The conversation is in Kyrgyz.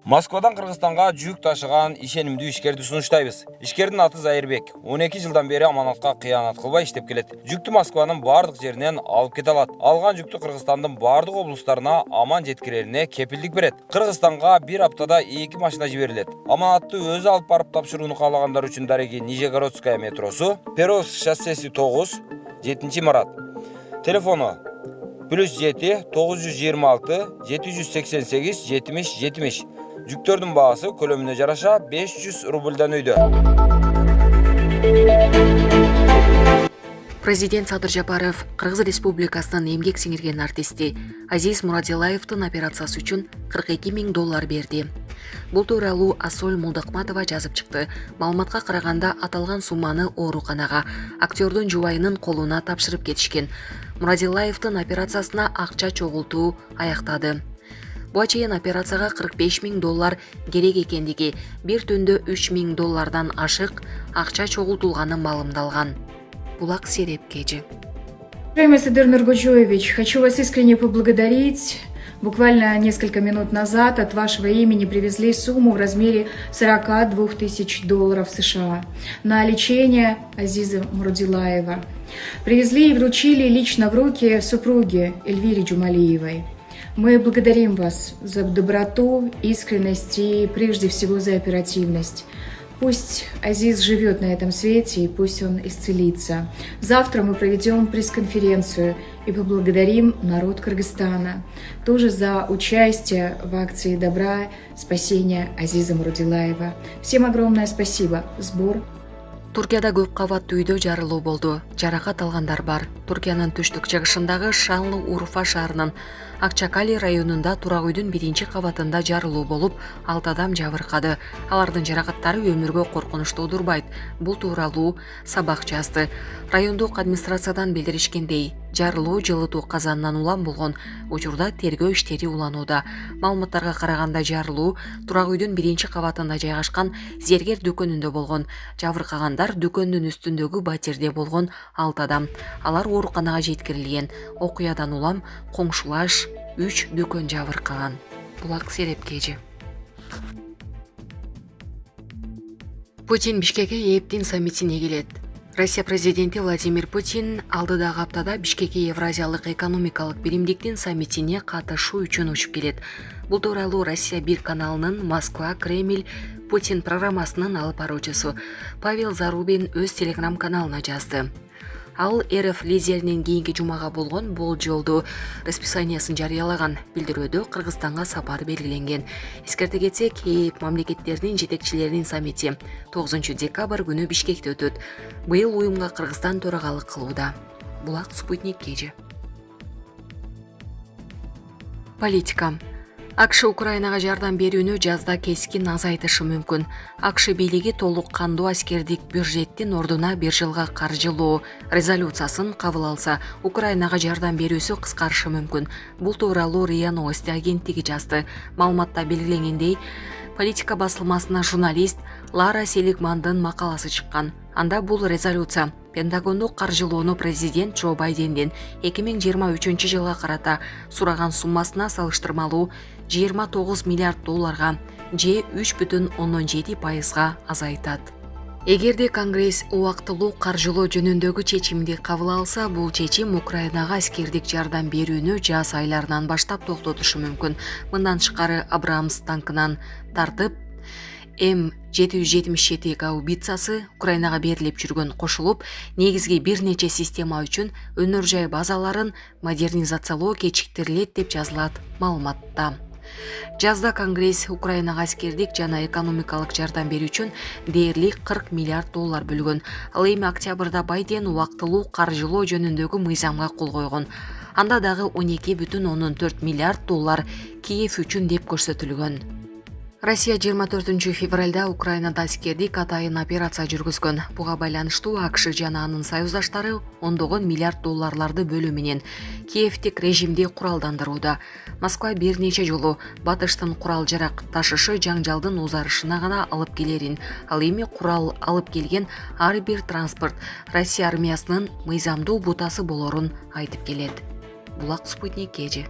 Москвадан Кыргызстанга жүк ташыган ишенимдүү ишкерди сунуштайбыз. Ишкердин аты Зайырбек. 12 жылдан бери аманатка кыянат кылбай иштеп келет. Жүктү Москванын бардык жеринен алып кете алат. Алган жүктү Кыргызстандын бардык облустарына аман жеткирерине кепилдик берет. Кыргызстанга бир аптада 2 машина жиберилет. Аманатты өзү алып барып тапшырууну каалагандар үчүн дареги Нижегородская метросу, Перовск шоссеси 9, 7-марат. Телефону +7 926 788 70 70. Жүктөрдүн баасы көлөмүнө жараша 500 рубльдан өйдө. Президент Садыр Жапаров Кыргыз Республикасынын эмгек сиңирген артисти Азиз Мурадилаевдин операциясы үчүн $42,000 берди. Бул тууралуу Асоль Молдокматова жазып чыкты. Маалыматка караганда аталган сумманы ооруканага актёрдун жубайынын колуна тапшырып кетишкен. Мурадилаевдин операциясына акча чогултуу аяктады. Буга чейин операцияга $45,000 керек экендиги, бир түндө $3,000 ашык акча чогултулганы маалымдалган. Булак Серепкежи. Уважаемый Садыр Нургожоевич, хочу вас искренне поблагодарить. Буквально несколько минут назад от вашего имени привезли сумму в размере $42 тысяч США на лечение Азиза Мурадилаева. Привезли и вручили лично в руки супруге Эльвире Джумалиевой. Мы благодарим вас за доброту, искренность и прежде всего за оперативность. Пусть Азиз живет на этом свете и пусть он исцелится. Завтра мы проведем пресс-конференцию и поблагодарим народ Кыргызстана тоже за участие в акции добра спасения Азиза Мурадилаева. Всем огромное спасибо. Сбор. Туркияда көп кабаттуу үйдө жарылуу болду. Жаракат алгандар бар. Туркиянын түштүк чыгышындагы Шанлы Урфа шаарынын Акчакали районунда турак үйдүн 1-кабатында жарылуу болуп, 6 адам жабыркады. Алардын жаракаттары өмүргө коркунуч туудурбайт. Бул тууралуу Сабак жазды. Райондук администрациядан билдиришкендей, жарылуу жылытуу казанынан улам болгон. Учурда тергөө иштери уланууда. Маалыматтарга караганда жарылуу турак үйдүн 1-кабатында жайгашкан зергер дүкөнүндө болгон. Жабыркагандар дүкөндүн үстүндөгү батирде болгон 6 адам. Алар ооруканага жеткирилген. Окуядан улам коңшулаш 3 дүкөн жабыркаган. Булак Серепкежи. Путин Бишкекке ээптин саммитине келет. Россия президенти Владимир Путин алдыдагы аптада Бишкекке Евразиялык экономикалык биримдиктин саммитине катышуу үчүн учуп келет. Бул тууралуу Россия 1 каналынын Москва Кремль Путин программасынын алып баруучусу Павел Зарубин өз телеграм-каналына жазды. Ал РФ лидеринин кийинки жумага болгон болжолдуу расписаниясын жарыялаган. Билдирүүдө Кыргызстанга сапар белгиленген. Эскерте кетсек, мамлекеттердин жетекчилеринин саммити 9 декабрь күнү Бишкекте өтөт. Быйыл уюмга Кыргызстан төрагалык кылууда. Булак Спутник Кежи. Политика. АКШ Украинага жардам берүүнү жазда кескин азайтышы мүмкүн. АКШ бийлиги толук кандуу аскердик бюджеттин ордуна 1 жылга каржылоо резолюциясын кабыл алса, Украинага жардам берүүсү кыскарышы мүмкүн. Бул тууралуу РИА Новости агенттиги жазды. Маалыматта белгиленгендей, политика басылмасына журналист Лара Селигмандын макаласы чыккан. Анда бул резолюция Пентагондук каржылоону президент Джо Байдендин 2023 жылга карата сураган суммасына салыштырмалуу $29 миллиард же 3,7% азайтат. Эгерде Конгресс убактылуу каржылоо жөнүндөгү чечимди кабыл алса, бул чечим Украинага аскердик жардам берүүнү жаз айларынан баштап токтотушу мүмкүн. Мындан тышкары Абрамс танкынан тартып М777 гаубицасы Украинага берилип жүргөн кошулуп, негизги бир нече система үчүн өнөр жай базаларын модернизациялоо кечиктирилет деп жазылат маалыматта. Жазда Конгресс Украинага аскердик жана экономикалык жардам берүү үчүн дээрлик $40 миллиард бөлгөн. Ал эми октябрда Байден убактылуу каржылоо жөнүндөгү мыйзамга кол койгон. Анда дагы $12,4 миллиард Киев үчүн деп көрсөтүлгөн. Россия 24 февралда Украинада аскердик атайын операция жүргүзгөн. Буга байланыштуу АКШ жана анын союздаштары $10 миллиард бөлүү менен Киевтик режимди куралдандырууда. Москва бир нече жолу батыштын курал жарак ташышы жаңжалдын узарышына гана алып келерин, ал эми курал алып келген ар бир транспорт Россия армиясынын мыйзамдуу бутасы болорун айтып келет. Булак Спутник Кежи.